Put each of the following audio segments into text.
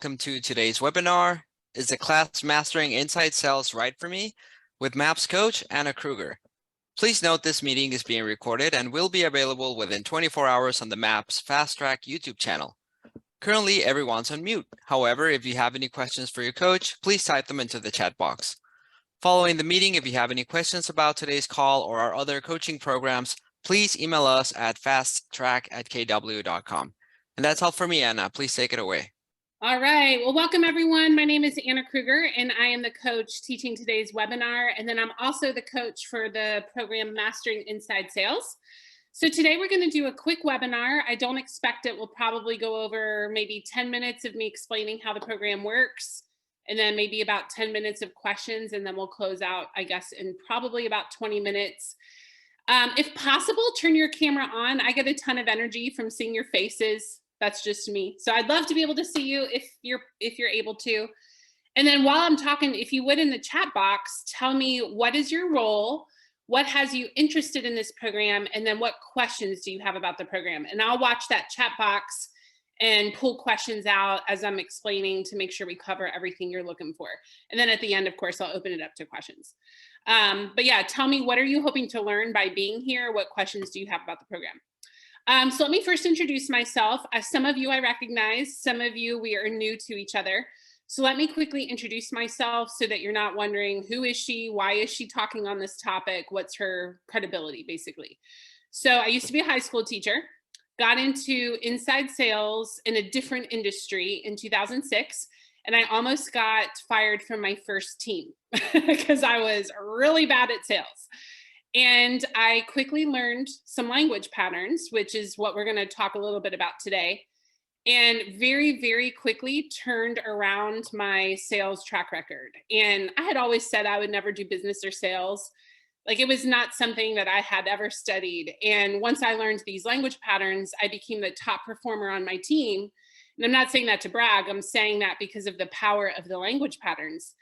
welcome to today's webinar. Is the class Mastering Inside Sales right for me? With MAPS coach Anna Kruger. Please note this meeting is being recorded and will be available within 24 hours on the MAPS Fast Track YouTube channel. Currently, everyone's on mute. However, if you have any questions for your coach, please type them into the chat box. Following the meeting, if you have any questions about today's call or our other coaching programs, please email us at fasttrack@kw.com. And that's all for me, Anna. Please take it away. All right. Well, welcome everyone. My name is Anna Kruger and I am the coach teaching today's webinar. And then I'm also the coach for the program Mastering Inside Sales. So today we're going to do a quick webinar. I don't expect it will probably go over maybe 10 minutes of me explaining how the program works, and then maybe about 10 minutes of questions, and then we'll close out, I guess, in probably about 20 minutes. If possible, turn your camera on. I get a ton of energy from seeing your faces. That's just me. So I'd love to be able to see you if you're able to. And then while I'm talking, if you would in the chat box, tell me what is your role, what has you interested in this program, and then what questions do you have about the program? And I'll watch that chat box and pull questions out as I'm explaining to make sure we cover everything you're looking for. And then at the end, of course, I'll open it up to questions. But yeah, tell me, what are you hoping to learn by being here? What questions do you have about the program? So let me first introduce myself. Some of you I recognize, some of you we are new to each other. So let me quickly introduce myself so that you're not wondering, who is she? Why is she talking on this topic? What's her credibility, basically? So I used to be a high school teacher, got into inside sales in a different industry in 2006, and I almost got fired from my first team because I was really bad at sales. And I quickly learned some language patterns, which is what we're going to talk a little bit about today, and very, very quickly turned around my sales track record. And I had always said I would never do business or sales. Like, it was not something that I had ever studied. And once I learned these language patterns, I became the top performer on my team. And I'm not saying that to brag. I'm saying that because of the power of the language patterns.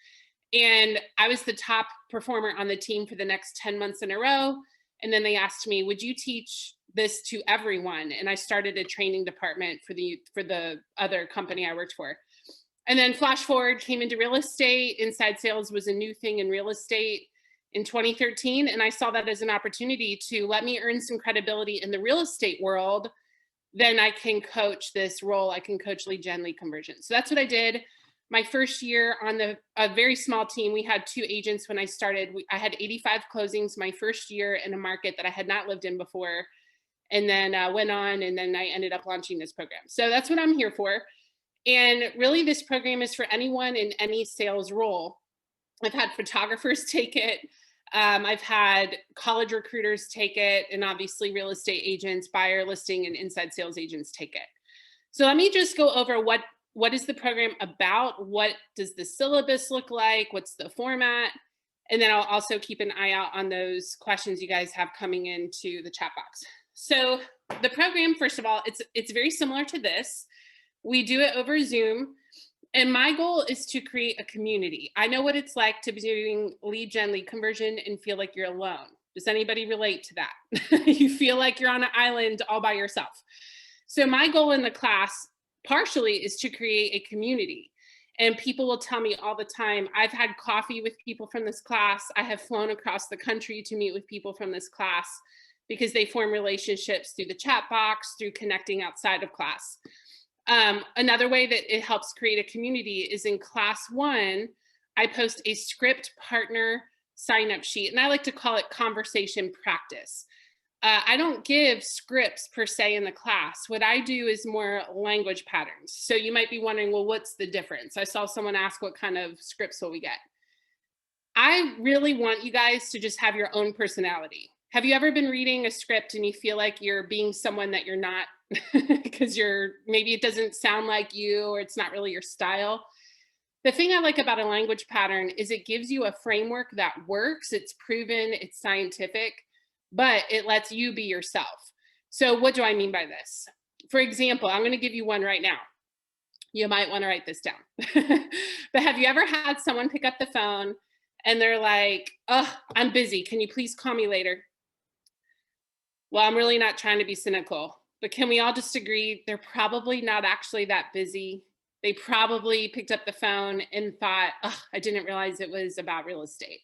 And I was the top performer on the team for the next 10 months in a row. And then they asked me, would you teach this to everyone? And I started a training department for the other company I worked for. And then flash forward, came into real estate. Inside sales was a new thing in real estate in 2013. And I saw that as an opportunity to let me earn some credibility in the real estate world. Then I can coach this role. I can coach lead gen, lead conversion. So that's what I did. My first year on a very small team, we had 2 agents when I started. I had 85 closings my first year in a market that I had not lived in before, and then went on, and then I ended up launching this program. So that's what I'm here for. And really, this program is for anyone in any sales role. I've had photographers take it. I've had college recruiters take it, and obviously real estate agents, buyer listing, and inside sales agents take it. So let me just go over what is the program about? What does the syllabus look like? What's the format? And then I'll also keep an eye out on those questions you guys have coming into the chat box. So the program, first of all, it's very similar to this. We do it over Zoom. And my goal is to create a community. I know what it's like to be doing lead gen, lead conversion, and feel like you're alone. Does anybody relate to that? You feel like you're on an island all by yourself. So my goal in the class partially is to create a community. And people will tell me all the time, I've had coffee with people from this class. I have flown across the country to meet with people from this class because they form relationships through the chat box, through connecting outside of class. Another way that it helps create a community is in class 1, I post a script partner sign-up sheet, and I like to call it conversation practice. I don't give scripts per se in the class. What I do is more language patterns. So you might be wondering, well, what's the difference? I saw someone ask, what kind of scripts will we get? I really want you guys to just have your own personality. Have you ever been reading a script and you feel like you're being someone that you're not because maybe it doesn't sound like you, or it's not really your style? The thing I like about a language pattern is it gives you a framework that works. It's proven, it's scientific, but it lets you be yourself. So what do I mean by this? For example, I'm going to give you one right now. You might want to write this down. But have you ever had someone pick up the phone and they're like, oh, I'm busy. Can you please call me later? Well, I'm really not trying to be cynical, but can we all just agree they're probably not actually that busy? They probably picked up the phone and thought, oh, I didn't realize it was about real estate,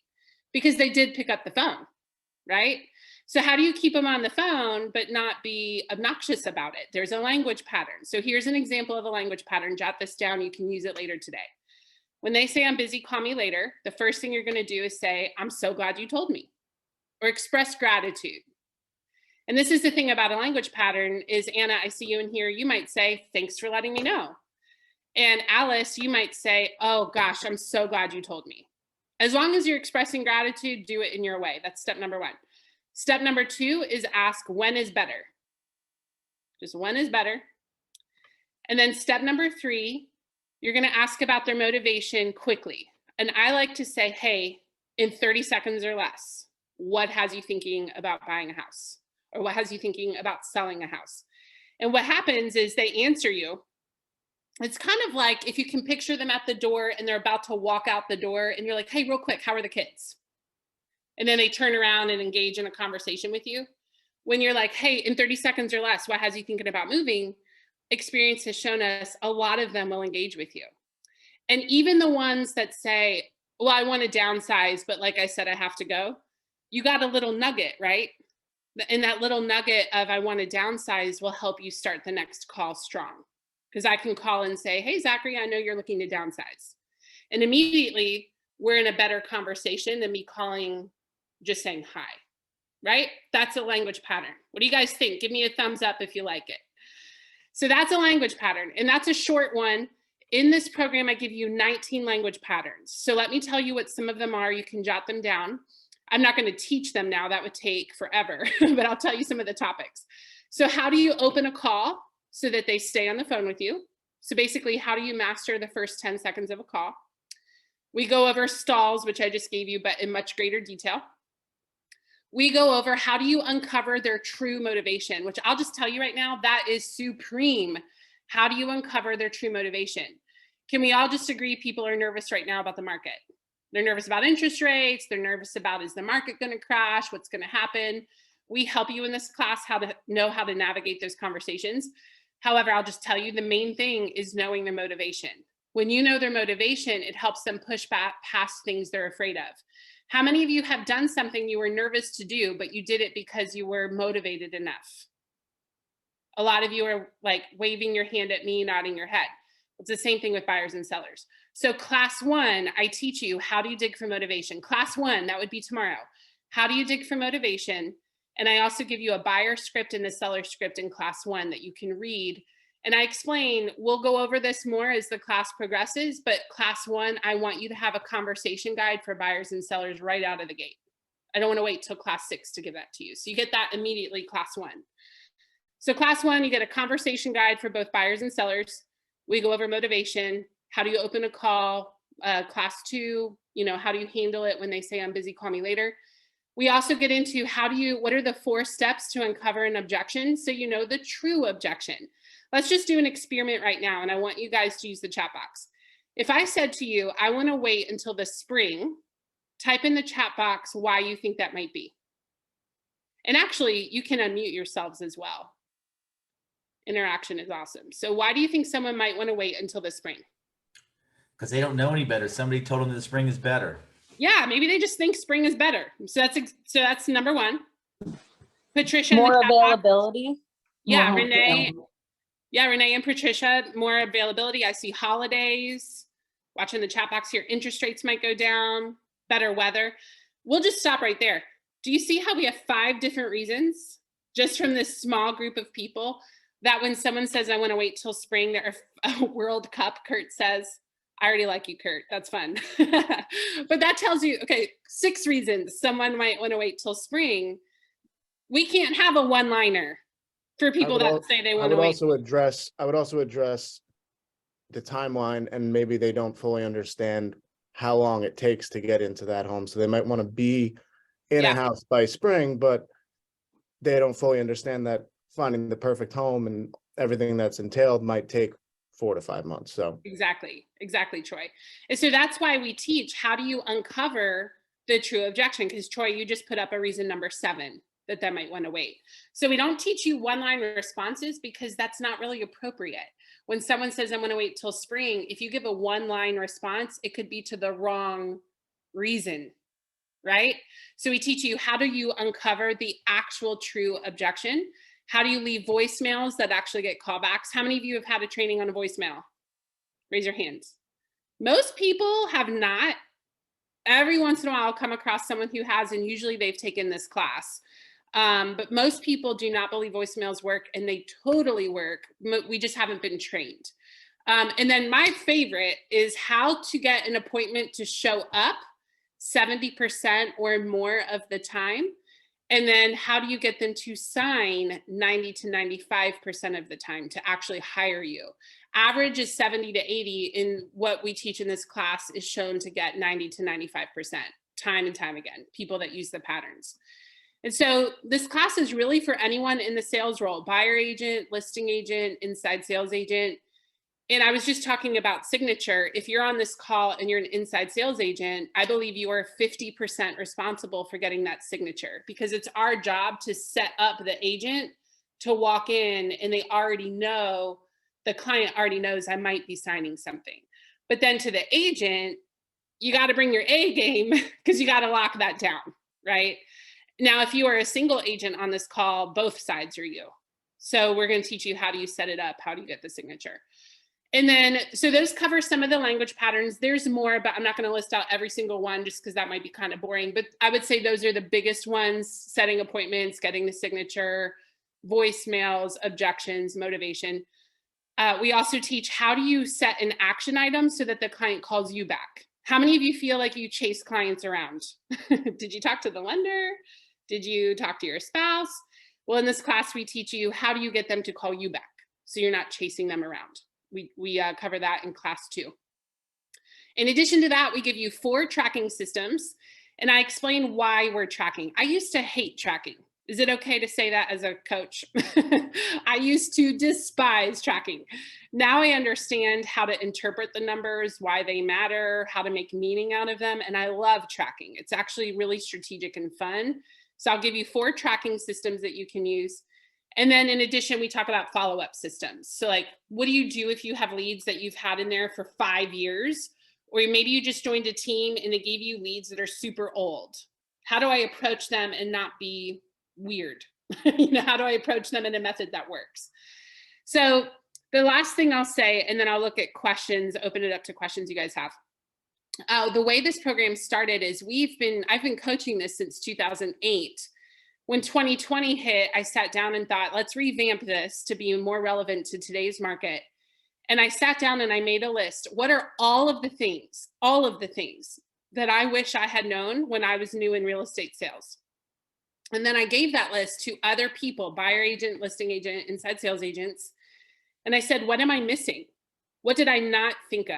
because they did pick up the phone, right? So how do you keep them on the phone but not be obnoxious about it? There's a language pattern. So here's an example of a language pattern. Jot this down. You can use it later today. When they say I'm busy, call me later, the first thing you're going to do is say, I'm so glad you told me, or express gratitude. And this is the thing about a language pattern is, Anna, I see you in here. You might say, thanks for letting me know. And Alice, you might say, oh gosh, I'm so glad you told me. As long as you're expressing gratitude, do it in your way. That's step number 1. Step number 2 is ask, when is better? Just when is better? And then step number 3, you're going to ask about their motivation quickly. And I like to say, hey, in 30 seconds or less, what has you thinking about buying a house? Or what has you thinking about selling a house? And what happens is they answer you. It's kind of like if you can picture them at the door and they're about to walk out the door and you're like, hey, real quick, how are the kids? And then they turn around and engage in a conversation with you. When you're like, hey, in 30 seconds or less, what has you thinking about moving? Experience has shown us a lot of them will engage with you. And even the ones that say, well, I want to downsize, but like I said, I have to go. You got a little nugget, right? And that little nugget of I want to downsize will help you start the next call strong. Because I can call and say, hey, Zachary, I know you're looking to downsize. And immediately we're in a better conversation than me calling, just saying hi, right? That's a language pattern. What do you guys think? Give me a thumbs up if you like it. So that's a language pattern, and that's a short one. In this program, I give you 19 language patterns. So let me tell you what some of them are. You can jot them down. I'm not going to teach them now. That would take forever, but I'll tell you some of the topics. So how do you open a call so that they stay on the phone with you? So basically, how do you master the first 10 seconds of a call? We go over stalls, which I just gave you, but in much greater detail. We go over how do you uncover their true motivation, which I'll just tell you right now, that is supreme. How do you uncover their true motivation? Can we all just agree people are nervous right now about the market? They're nervous about interest rates. They're nervous about, is the market going to crash? What's going to happen? We help you in this class how to know how to navigate those conversations. However, I'll just tell you the main thing is knowing their motivation. When you know their motivation, it helps them push back past things they're afraid of. How many of you have done something you were nervous to do, but you did it because you were motivated enough? A lot of you are like waving your hand at me, nodding your head. It's the same thing with buyers and sellers. So class 1, I teach you how do you dig for motivation. Class 1, that would be tomorrow. How do you dig for motivation? And I also give you a buyer script and a seller script in class 1 that you can read. And I explain, we'll go over this more as the class progresses, but class 1, I want you to have a conversation guide for buyers and sellers right out of the gate. I don't want to wait till class 6 to give that to you. So you get that immediately class 1. So class 1, you get a conversation guide for both buyers and sellers. We go over motivation. How do you open a call? Class 2, how do you handle it when they say I'm busy, call me later? We also get into what are the 4 steps to uncover an objection so you know the true objection. Let's just do an experiment right now, and I want you guys to use the chat box. If I said to you, I want to wait until the spring, type in the chat box why you think that might be. And actually, you can unmute yourselves as well. Interaction is awesome. So why do you think someone might want to wait until the spring? Because they don't know any better. Somebody told them that the spring is better. Yeah, maybe they just think spring is better. So that's number 1. Patricia, more availability. Yeah, More Renee. availability. Yeah, Renee and Patricia, more availability. I see holidays. Watching the chat box here, interest rates might go down, better weather. We'll just stop right there. Do you see how we have 5 different reasons just from this small group of people that when someone says, I want to wait till spring, there are World Cup, Kurt says, I already like you, Kurt. That's fun. But that tells you, okay, 6 reasons someone might want to wait till spring. We can't have a one-liner for people that say they want to wait. I would also address the timeline, and maybe they don't fully understand how long it takes to get into that home. So they might want to be in a house by spring, but they don't fully understand that finding the perfect home and everything that's entailed might take 4 to 5 months. So Exactly, Troy. And so that's why we teach, how do you uncover the true objection? Because Troy, you just put up a reason number 7 that might want to wait. So we don't teach you one-line responses because that's not really appropriate. when someone says, I'm going to wait till spring, if you give a one-line response, it could be to the wrong reason, right? So we teach you, how do you uncover the actual true objection? How do you leave voicemails that actually get callbacks? How many of you have had a training on a voicemail? Raise your hands. Most people have not. Every once in a while, I'll come across someone who has, and usually they've taken this class. But most people do not believe voicemails work, and they totally work. We just haven't been trained. And then my favorite is how to get an appointment to show up 70% or more of the time. And then how do you get them to sign 90 to 95% of the time to actually hire you? Average is 70 to 80, and what we teach in this class is shown to get 90 to 95% time and time again, people that use the patterns. And so this class is really for anyone in the sales role, buyer agent, listing agent, inside sales agent. And I was just talking about signature. If you're on this call and you're an inside sales agent, I believe you are 50% responsible for getting that signature, because it's our job to set up the agent to walk in and they already know, the client already knows I might be signing something. But then to the agent, you got to bring your A game because you got to lock that down, right? Now, if you are a single agent on this call, both sides are you. So we're going to teach you, how do you set it up? How do you get the signature? And then, so those cover some of the language patterns. There's more, but I'm not going to list out every single one just because that might be kind of boring. But I would say those are the biggest ones: setting appointments, getting the signature, voicemails, objections, motivation. We also teach, how do you set an action item so that the client calls you back? How many of you feel like you chase clients around? Did you talk to the lender? Did you talk to your spouse? Well, in this class, we teach you, how do you get them to call you back so you're not chasing them around? We cover that in class 2. In addition to that, we give you 4 tracking systems, and I explain why we're tracking. I used to hate tracking. Is it okay to say that as a coach? I used to despise tracking. Now I understand how to interpret the numbers, why they matter, how to make meaning out of them, and I love tracking. It's actually really strategic and fun. So I'll give you 4 tracking systems that you can use. And then in addition, we talk about follow-up systems. So like, what do you do if you have leads that you've had in there for 5 years? Or maybe you just joined a team and they gave you leads that are super old. How do I approach them and not be weird? How do I approach them in a method that works? So the last thing I'll say, and then I'll look at questions, open it up to questions you guys have. The way this program started is I've been coaching this since 2008. When 2020 hit, I sat down and thought, let's revamp this to be more relevant to today's market. And I sat down and I made a list. What are all of the things that I wish I had known when I was new in real estate sales? And then I gave that list to other people, buyer agent, listing agent, inside sales agents. And I said, what am I missing? What did I not think of?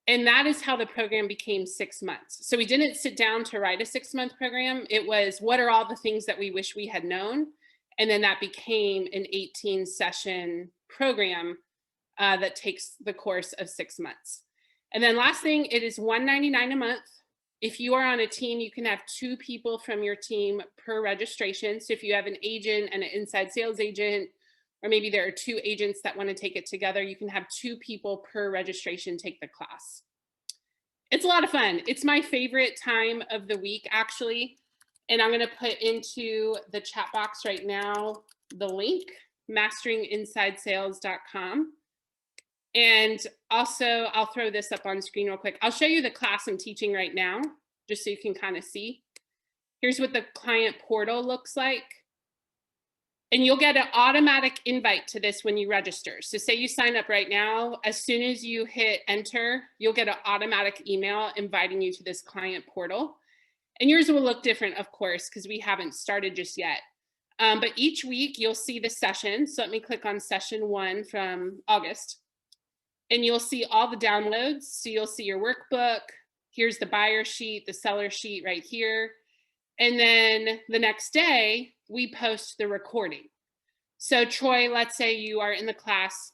And that is how the program became 6 months. So we didn't sit down to write a 6-month program. It was, what are all the things that we wish we had known? And then that became an 18-session program that takes the course of 6 months. And then last thing, it is $199 a month. If you are on a team, you can have 2 people from your team per registration. So if you have an agent and an inside sales agent, or maybe there are 2 agents that want to take it together, you can have 2 people per registration take the class. It's a lot of fun. It's my favorite time of the week, actually. And I'm going to put into the chat box right now the link, masteringinsidesales.com. And also, I'll throw this up on screen real quick. I'll show you the class I'm teaching right now, just so you can kind of see. Here's what the client portal looks like. And you'll get an automatic invite to this when you register. So say you sign up right now, as soon as you hit enter, you'll get an automatic email inviting you to this client portal. And yours will look different, of course, because we haven't started just yet. But each week you'll see the session. So let me click on session 1 from August. And you'll see all the downloads. So you'll see your workbook. Here's the buyer sheet, the seller sheet right here. And then the next day, we post the recording. So Troy, let's say you are in the class,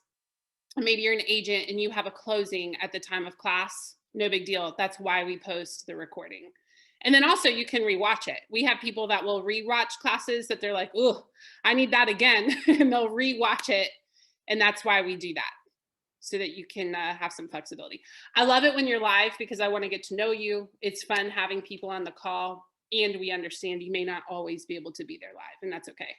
maybe you're an agent and you have a closing at the time of class, no big deal. That's why we post the recording. And then also you can rewatch it. We have people that will rewatch classes that they're like, oh, I need that again. And they'll rewatch it. And that's why we do that. so that you can have some flexibility. I love it when you're live because I want to get to know you. It's fun having people on the call, and we understand you may not always be able to be there live, and that's okay.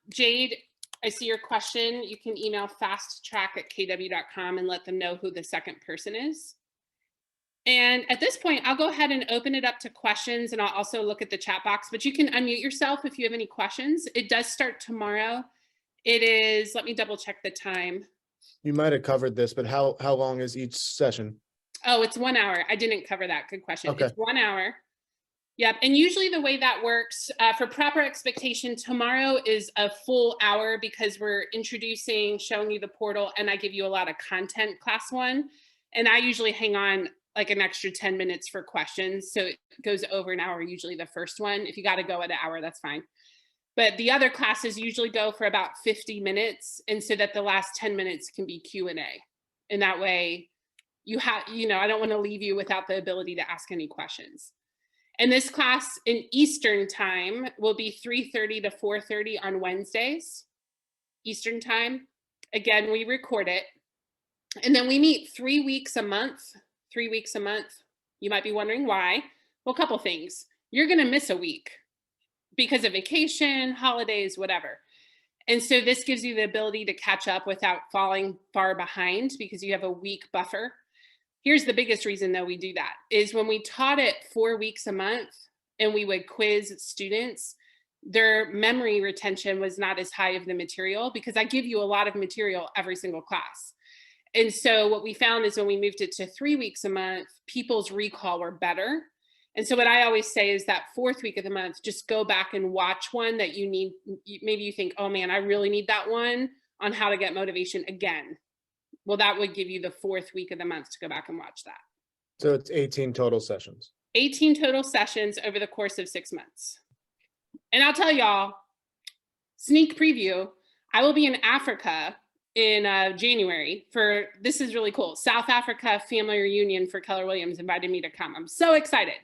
Jade, I see your question. You can email fasttrack@kw.com and let them know who the second person is. And at this point, I'll go ahead and open it up to questions, and I'll also look at the chat box, but you can unmute yourself if you have any questions. It does start tomorrow. It is, let me double check the time. You might have covered this, but how long is each session? Oh, it's 1 hour. I didn't cover that. Good question. Okay. It's 1 hour. Yep. And usually the way that works for proper expectation, tomorrow is a full hour because we're introducing, showing you the portal, and I give you a lot of content class one. And I usually hang on like an extra 10 minutes for questions. So it goes over an hour, usually the first one. If you got to go at an hour, that's fine. But the other classes usually go for about 50 minutes. And so that the last 10 minutes can be Q&A. And that way you have, I don't want to leave you without the ability to ask any questions. And this class in Eastern time will be 3:30 to 4:30 on Wednesdays, Eastern time. Again, we record it. And then we meet 3 weeks a month, 3 weeks a month. You might be wondering why. Well, a couple things. You're going to miss a week because of vacation, holidays, whatever. And so this gives you the ability to catch up without falling far behind because you have a week buffer. Here's the biggest reason though we do that is when we taught it 4 weeks a month and we would quiz students, their memory retention was not as high of the material because I give you a lot of material every single class. And so what we found is when we moved it to 3 weeks a month, people's recall were better. And so what I always say is that 4th week of the month, just go back and watch one that you need. Maybe you think, oh man, I really need that one on how to get motivation again. Well, that would give you the 4th week of the month to go back and watch that. So it's 18 total sessions. 18 total sessions over the course of 6 months. And I'll tell y'all, sneak preview, I will be in Africa in January for, this is really cool, South Africa family reunion for Keller Williams invited me to come. I'm so excited.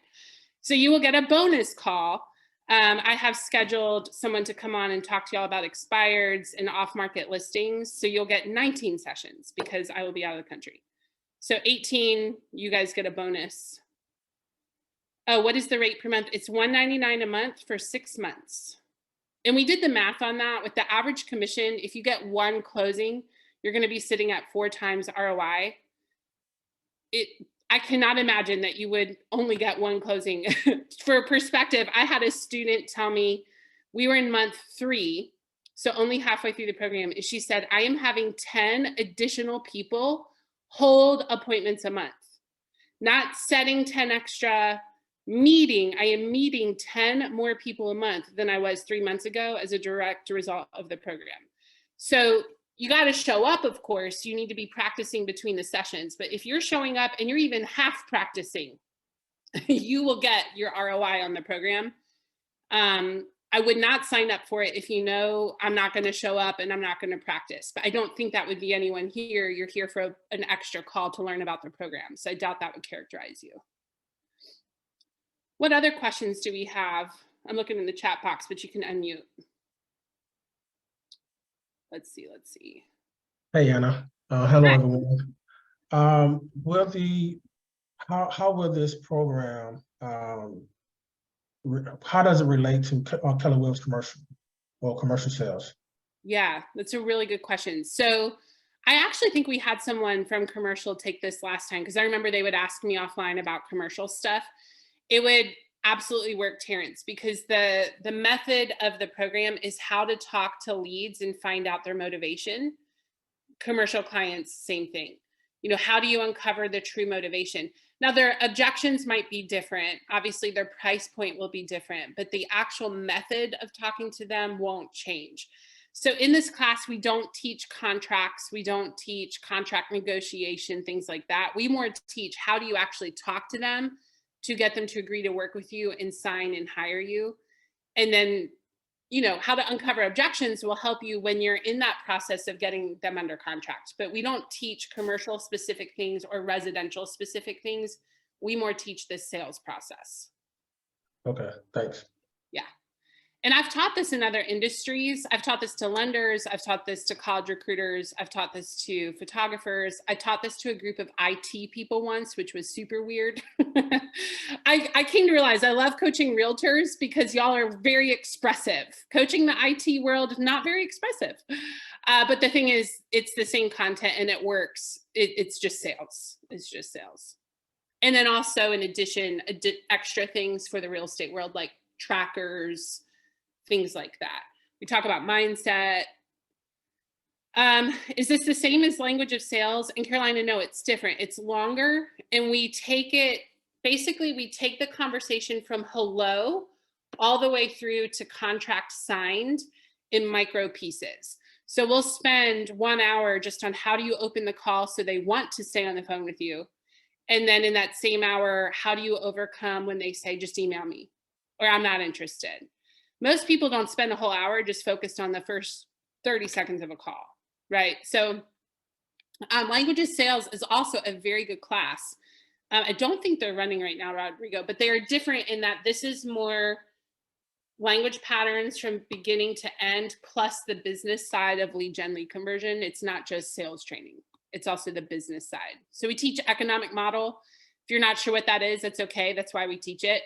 So you will get a bonus call. I have scheduled someone to come on and talk to y'all about expireds and off-market listings. So you'll get 19 sessions because I will be out of the country. So 18, you guys get a bonus. Oh, what is the rate per month? It's $199 a month for 6 months. And we did the math on that with the average commission. If you get one closing, you're going to be sitting at 4 times ROI. I cannot imagine that you would only get one closing. For perspective, I had a student tell me, we were in month 3, so only halfway through the program. She said, I am having 10 additional people hold appointments a month. Not setting 10 extra, meeting. I am meeting 10 more people a month than I was 3 months ago as a direct result of the program. So you got to show up, of course. You need to be practicing between the sessions. But if you're showing up and you're even half practicing, you will get your ROI on the program. I would not sign up for it if you know I'm not going to show up and I'm not going to practice. But I don't think that would be anyone here. You're here for an extra call to learn about the program. So I doubt that would characterize you. What other questions do we have? I'm looking in the chat box, but you can unmute. Let's see. Hey, Anna. Hello, everyone. How will this program, how does it relate to Keller Williams commercial or commercial sales? Yeah, that's a really good question. So I actually think we had someone from commercial take this last time because I remember they would ask me offline about commercial stuff. It would absolutely work, Terrence, because the method of the program is how to talk to leads and find out their motivation. Commercial clients, same thing. How do you uncover the true motivation? Now, their objections might be different. Obviously, their price point will be different, but the actual method of talking to them won't change. So in this class, we don't teach contracts. We don't teach contract negotiation, things like that. We more teach how do you actually talk to them to get them to agree to work with you and sign and hire you. And then, how to uncover objections will help you when you're in that process of getting them under contract. But we don't teach commercial specific things or residential specific things. We more teach this sales process. Okay, thanks. Yeah. And I've taught this in other industries. I've taught this to lenders. I've taught this to college recruiters. I've taught this to photographers. I taught this to a group of IT people once, which was super weird. I came to realize I love coaching realtors because y'all are very expressive. Coaching the IT world, not very expressive. But the thing is, it's the same content and it works. It's just sales. It's just sales. And then also, in addition, extra things for the real estate world, like trackers, things like that. We talk about mindset. Is this the same as language of sales? And Carolina, no, it's different. It's longer, and we take it, basically we take the conversation from hello all the way through to contract signed in micro pieces. So we'll spend 1 hour just on how do you open the call so they want to stay on the phone with you. And then in that same hour, how do you overcome when they say, just email me, or I'm not interested. Most people don't spend a whole hour just focused on the first 30 seconds of a call, right? So language of sales is also a very good class. I don't think they're running right now, Rodrigo, but they are different in that this is more language patterns from beginning to end, plus the business side of lead gen lead conversion. It's not just sales training. It's also the business side. So we teach economic model. If you're not sure what that is, that's okay. That's why we teach it.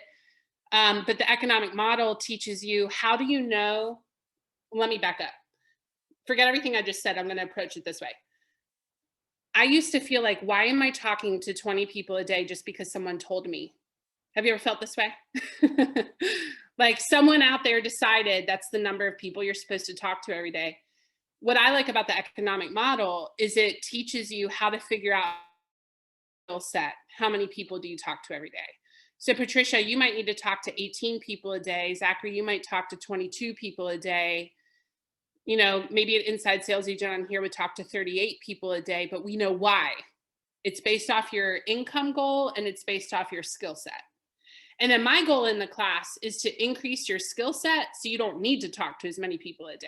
But the economic model teaches you, how do you know, let me back up. Forget everything I just said. I'm going to approach it this way. I used to feel like, why am I talking to 20 people a day just because someone told me? Have you ever felt this way? Like someone out there decided that's the number of people you're supposed to talk to every day. What I like about the economic model is it teaches you how to figure out skill set. How many people do you talk to every day? So Patricia, you might need to talk to 18 people a day. Zachary, you might talk to 22 people a day. You know, maybe an inside sales agent on here would talk to 38 people a day, but we know why. It's based off your income goal and it's based off your skill set. And then my goal in the class is to increase your skill set so you don't need to talk to as many people a day.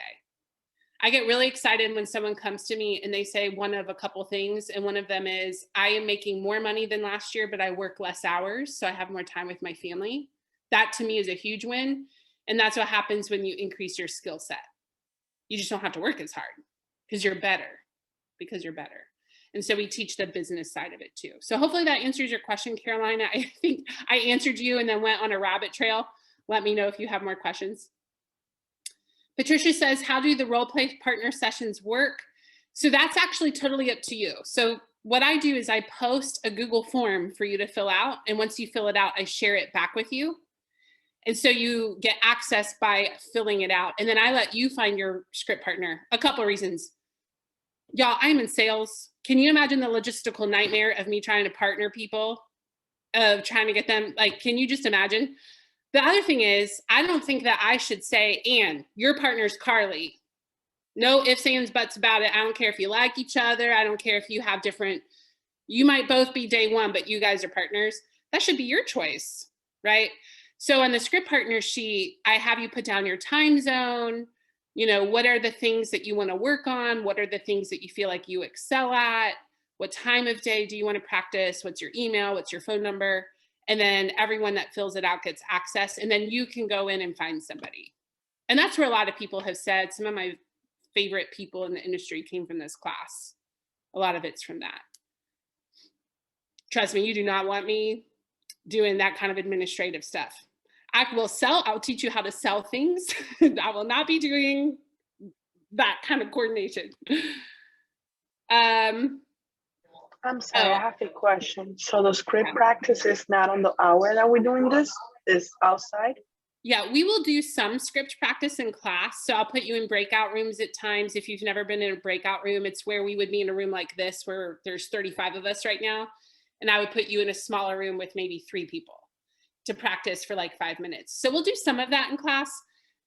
I get really excited when someone comes to me and they say one of a couple things. And one of them is, I am making more money than last year, but I work less hours, so I have more time with my family. That to me is a huge win. And that's what happens when you increase your skill set. You just don't have to work as hard because you're better, And so we teach the business side of it too. So hopefully that answers your question, Carolina. I think I answered you and then went on a rabbit trail. Let me know if you have more questions. Patricia says, how do the role play partner sessions work? So that's actually totally up to you. So what I do is I post a Google form for you to fill out. And once you fill it out, I share it back with you. And so you get access by filling it out. And then I let you find your script partner. A couple of reasons. Y'all, I'm in sales. Can you imagine the logistical nightmare of me trying to partner people, of trying to get them, like, can you just imagine? The other thing is, I don't think that I should say, Ann, your partner's Carly. No ifs, ands, buts about it. I don't care if you like each other. I don't care if you have different, you might both be day one, but you guys are partners. That should be your choice, right? So on the script partner sheet, I have you put down your time zone. You know, what are the things that you want to work on? What are the things that you feel like you excel at? What time of day do you want to practice? What's your email? What's your phone number? And then everyone that fills it out gets access. And then you can go in and find somebody. And that's where a lot of people have said, some of my favorite people in the industry came from this class. A lot of it's from that. Trust me, you do not want me doing that kind of administrative stuff. I'll teach you how to sell things. I will not be doing that kind of coordination. I'm sorry, I have a question. So the script practice is not on the hour that we're doing this, is outside? Yeah, we will do some script practice in class. So I'll put you in breakout rooms at times. If you've never been in a breakout room, it's where we would be in a room like this, where there's 35 of us right now. And I would put you in a smaller room with maybe 3 people to practice for like 5 minutes. So we'll do some of that in class,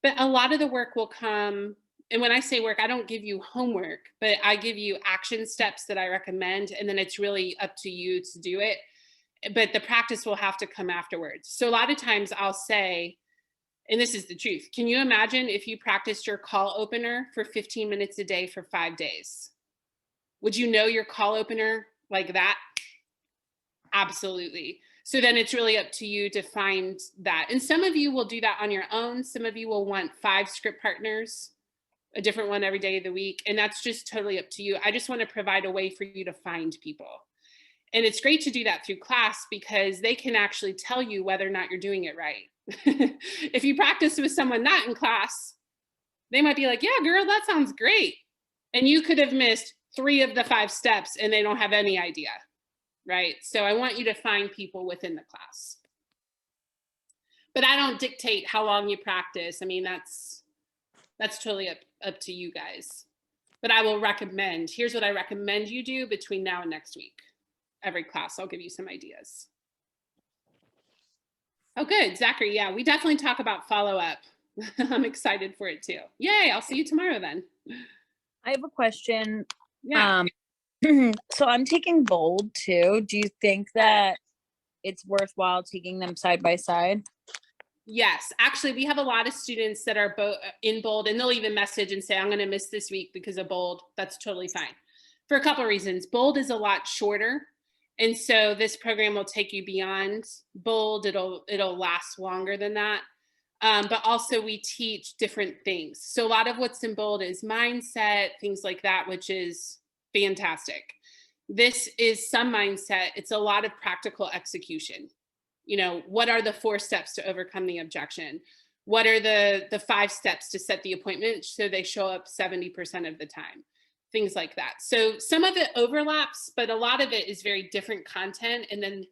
but a lot of the work will come. And when I say work, I don't give you homework, but I give you action steps that I recommend. And then it's really up to you to do it. But the practice will have to come afterwards. So a lot of times I'll say, and this is the truth, can you imagine if you practiced your call opener for 15 minutes a day for 5 days? Would you know your call opener like that? Absolutely. So then it's really up to you to find that. And some of you will do that on your own. Some of you will want 5 script partners, a different one every day of the week. And that's just totally up to you. I just want to provide a way for you to find people. And it's great to do that through class because they can actually tell you whether or not you're doing it right. If you practice with someone not in class, they might be like, yeah, girl, that sounds great. And you could have missed 3 of the 5 steps and they don't have any idea, right? So I want you to find people within the class. But I don't dictate how long you practice. I mean, that's totally up to you guys. But I will recommend, here's what I recommend you do between now and next week. Every class, I'll give you some ideas. Oh, good, Zachary. Yeah, we definitely talk about follow-up. I'm excited for it too. Yay, I'll see you tomorrow then. I have a question. Yeah. So I'm taking bold too. Do you think that it's worthwhile taking them side by side? Yes, actually, we have a lot of students that are in bold, and they'll even message and say, I'm going to miss this week because of bold. That's totally fine. For a couple of reasons. Bold is a lot shorter. And so this program will take you beyond bold. It'll last longer than that. But also we teach different things. So a lot of what's in bold is mindset, things like that, which is fantastic. This is some mindset. It's a lot of practical execution. You know, what are the 4 steps to overcome the objection? What are the 5 steps to set the appointment so they show up 70% of the time? Things like that. So some of it overlaps, but a lot of it is very different content. And then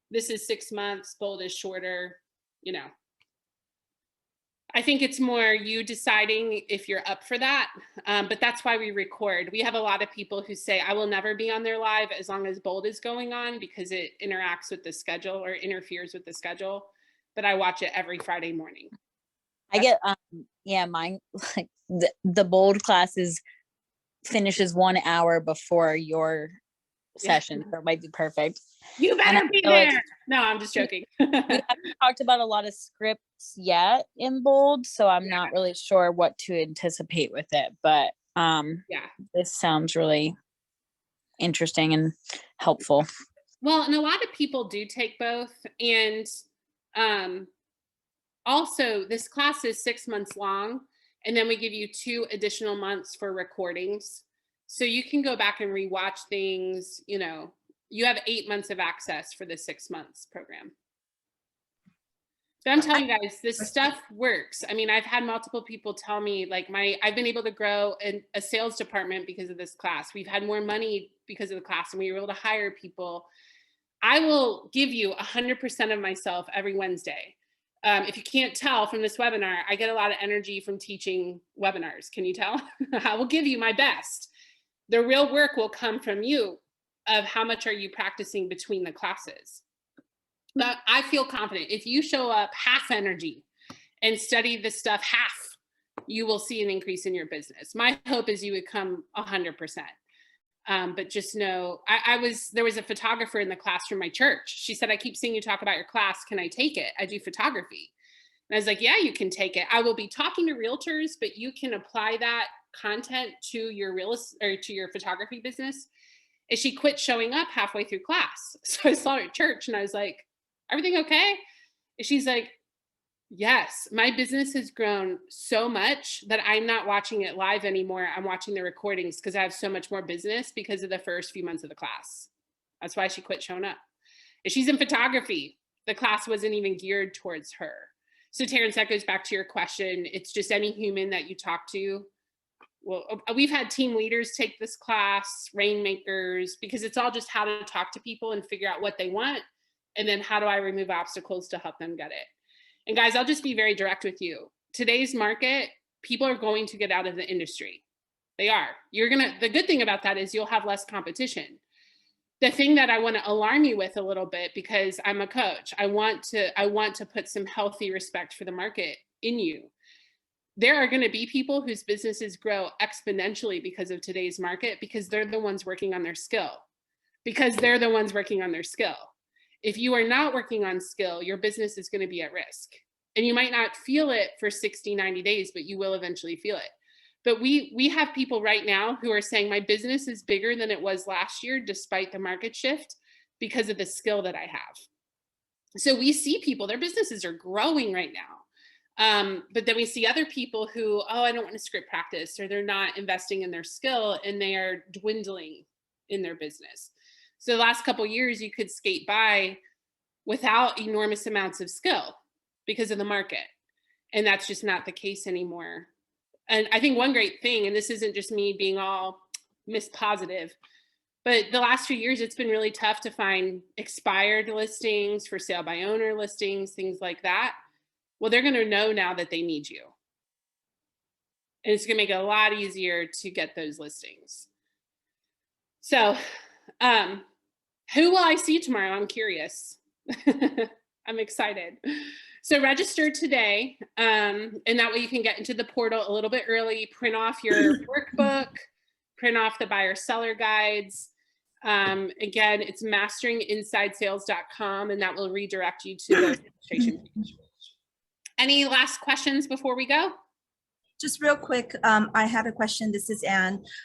this is 6 months, bold is shorter, you know. I think it's more you deciding if you're up for that, but that's why we record. We have a lot of people who say, I will never be on their live as long as bold is going on because it interacts with the schedule or interferes with the schedule, but I watch it every Friday morning. I get, yeah, mine, like the bold classes finishes 1 hour before your session, so it might be perfect. You better be feel like- there. No, I'm just joking. We haven't talked about a lot of scripts yet in bold, so I'm not really sure what to anticipate with it, but Yeah. this sounds really interesting and helpful. Well, and a lot of people do take both. And also this class is 6 months long, and then we give you 2 additional months for recordings. So you can go back and rewatch things, you know, you have 8 months of access for the 6 months program. So I'm telling you guys, this stuff works. I mean, I've had multiple people tell me like I've been able to grow a sales department because of this class. We've had more money because of the class and we were able to hire people. I will give you 100% of myself every Wednesday. If you can't tell from this webinar, I get a lot of energy from teaching webinars. Can you tell? I will give you my best. The real work will come from you of how much are you practicing between the classes. But I feel confident if you show up half energy and study this stuff half, you will see an increase in your business. My hope is you would come 100%. But just know, there was a photographer in the class from my church. She said, I keep seeing you talk about your class. Can I take it? I do photography. And I was like, yeah, you can take it. I will be talking to realtors, but you can apply that content to your to your photography business. And she quit showing up halfway through class. So I saw her at church and I was like, everything okay? And she's like, yes, my business has grown so much that I'm not watching it live anymore. I'm watching the recordings because I have so much more business because of the first few months of the class. That's why she quit showing up. And she's in photography. The class wasn't even geared towards her. So Terrence, that goes back to your question. It's just any human that you talk to. Well, we've had team leaders take this class, rainmakers, because it's all just how to talk to people and figure out what they want. And then how do I remove obstacles to help them get it? And guys, I'll just be very direct with you. Today's market, people are going to get out of the industry. They are. The good thing about that is you'll have less competition. The thing that I want to alarm you with a little bit, because I'm a coach, I want to put some healthy respect for the market in you. There are going to be people whose businesses grow exponentially because of today's market, because they're the ones working on their skill. If you are not working on skill, your business is going to be at risk. And you might not feel it for 60, 90 days, but you will eventually feel it. But we have people right now who are saying my business is bigger than it was last year, despite the market shift, because of the skill that I have. So we see people, their businesses are growing right now. But then we see other people who, oh, I don't want to script practice, or they're not investing in their skill and they are dwindling in their business. So the last couple of years you could skate by without enormous amounts of skill because of the market. And that's just not the case anymore. And I think one great thing, and this isn't just me being all Miss Positive, but the last few years, it's been really tough to find expired listings, for sale by owner listings, things like that. Well, they're going to know now that they need you. And it's going to make it a lot easier to get those listings. So who will I see tomorrow? I'm curious. I'm excited. So register today, and that way you can get into the portal a little bit early, print off your workbook, print off the buyer seller guides. Again, it's masteringinsidesales.com, and that will redirect you to the registration page. Any last questions before we go? Just real quick, I have a question. This is Anne.